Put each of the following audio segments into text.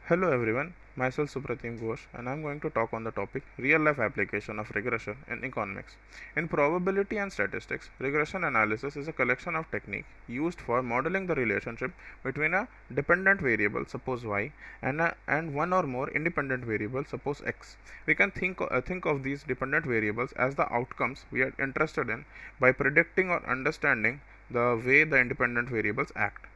Hello everyone, myself Supratim Ghosh and I am going to talk on the topic real life application of regression in economics. In probability and statistics, regression analysis is a collection of techniques used for modeling the relationship between a dependent variable, suppose y, and one or more independent variables, suppose x. We can think of these dependent variables as the outcomes we are interested in by predicting or understanding the way the independent variables act.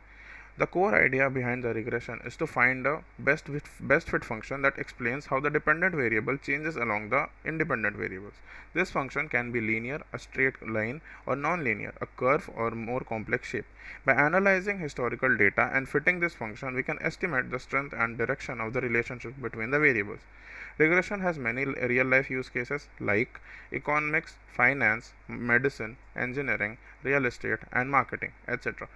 The core idea behind the regression is to find a best fit function that explains how the dependent variable changes along the independent variables. This function can be linear, a straight line, or non-linear, a curve or more complex shape. By analyzing historical data and fitting this function, we can estimate the strength and direction of the relationship between the variables. Regression has many real life use cases like economics, finance, medicine, engineering, real estate, and marketing, etc.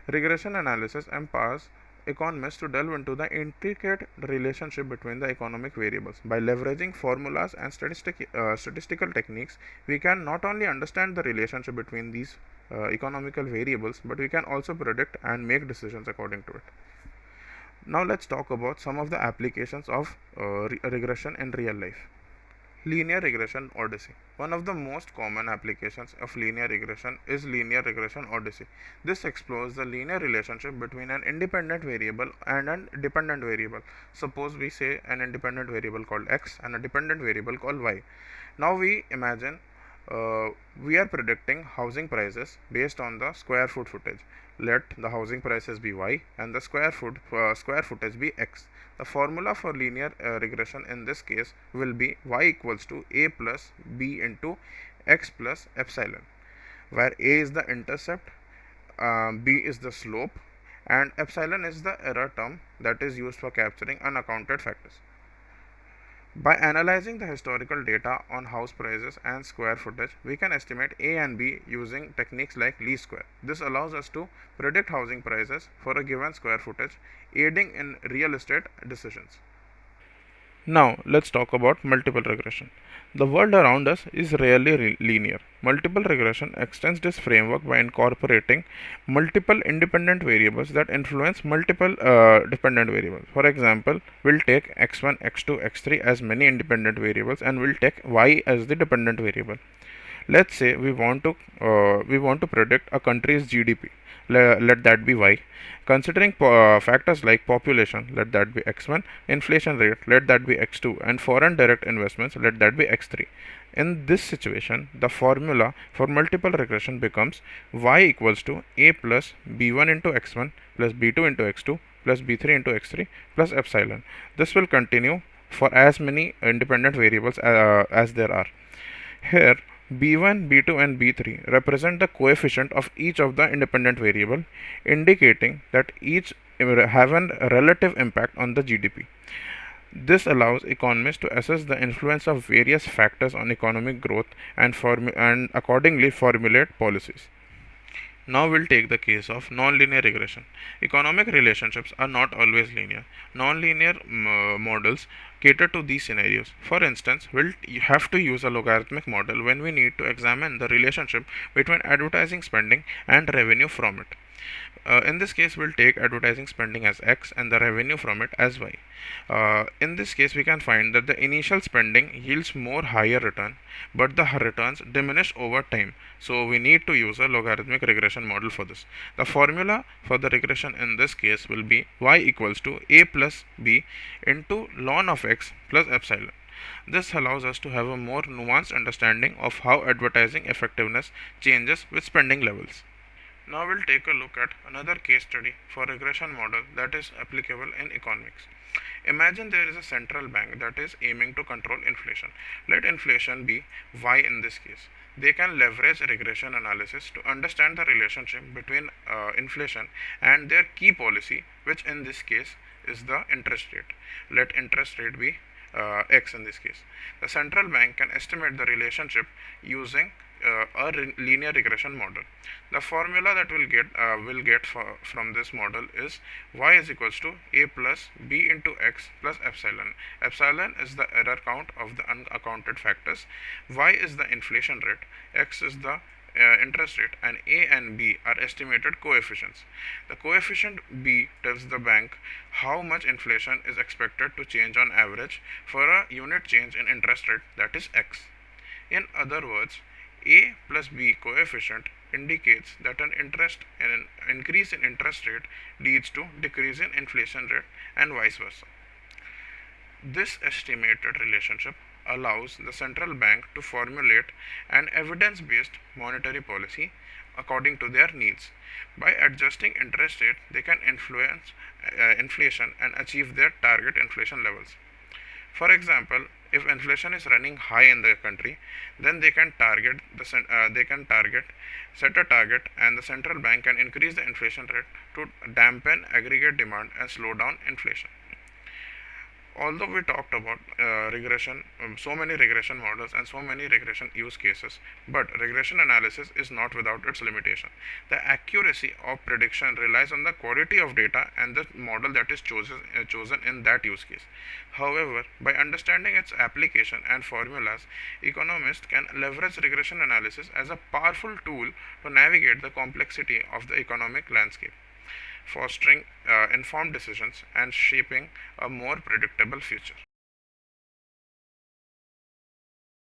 Regression analysis empowers economists to delve into the intricate relationship between the economic variables. By leveraging formulas and statistical techniques, we can not only understand the relationship between these economical variables, but we can also predict and make decisions according to it. Now, let's talk about some of the applications of regression in real life. Linear regression odyssey. One of the most common applications of linear regression is linear regression odyssey. This explores the linear relationship between an independent variable and a dependent variable. Suppose we say an independent variable called x and a dependent variable called y. Now we imagine we are predicting housing prices based on the square foot footage. Let the housing prices be y and the square footage be x. The formula for linear regression in this case will be y equals to a plus b into x plus epsilon, where a is the intercept, b is the slope, and epsilon is the error term that is used for capturing unaccounted factors. By analyzing the historical data on house prices and square footage, we can estimate A and B using techniques like least square. This allows us to predict housing prices for a given square footage, aiding in real estate decisions. Now, let's talk about multiple regression. The world around us is rarely linear. Multiple regression extends this framework by incorporating multiple independent variables that influence multiple dependent variables. For example, we'll take x1, x2, x3 as many independent variables and we'll take y as the dependent variable. Let's say we want to predict a country's GDP. Let that be y. Considering factors like population, let that be x1, inflation rate, let that be x2, and foreign direct investments, let that be x3. In this situation, the formula for multiple regression becomes y equals to a plus b1 into x1 plus b2 into x2 plus b3 into x3 plus epsilon. This will continue for as many independent variables as there are. Here, b1, b2 and b3 represent the coefficient of each of the independent variable, indicating that each have a relative impact on the GDP. This allows economists to assess the influence of various factors on economic growth and accordingly formulate policies. Now we'll take the case of nonlinear regression. Economic relationships are not always linear. Nonlinear models cater to these scenarios. For instance, we'll have to use a logarithmic model when we need to examine the relationship between advertising spending and revenue from it. In this case, we'll take advertising spending as x and the revenue from it as y. In this case, we can find that the initial spending yields more higher return, but the returns diminish over time. So we need to use a logarithmic regression model for this. The formula for the regression in this case will be y equals to a plus b into ln of x plus epsilon. This allows us to have a more nuanced understanding of how advertising effectiveness changes with spending levels. Now we'll take a look at another case study for regression model that is applicable in economics. Imagine there is a central bank that is aiming to control inflation. Let inflation be y in this case. They can leverage regression analysis to understand the relationship between inflation and their key policy, which in this case is the interest rate. Let interest rate be x in this case. The central bank can estimate the relationship using linear regression model. The formula that we'll get from this model is y is equals to a plus b into x plus epsilon. Epsilon is the error count of the unaccounted factors. Y is the inflation rate. X is the interest rate, and A and B are estimated coefficients. The coefficient B tells the bank how much inflation is expected to change on average for a unit change in interest rate, that is X. In other words, A plus B coefficient indicates that an increase in interest rate leads to decrease in inflation rate and vice versa. This estimated relationship allows the central bank to formulate an evidence based monetary policy according to their needs. By adjusting interest rate, they can influence inflation and achieve their target inflation levels. For example, if inflation is running high in the country, then they can set a target, and the central bank can increase the inflation rate to dampen aggregate demand and slow down inflation. Although we talked about regression, so many regression models and so many regression use cases, but regression analysis is not without its limitation. The accuracy of prediction relies on the quality of data and the model that is chosen in that use case. However, by understanding its application and formulas, economists can leverage regression analysis as a powerful tool to navigate the complexity of the economic landscape, fostering informed decisions and shaping a more predictable future.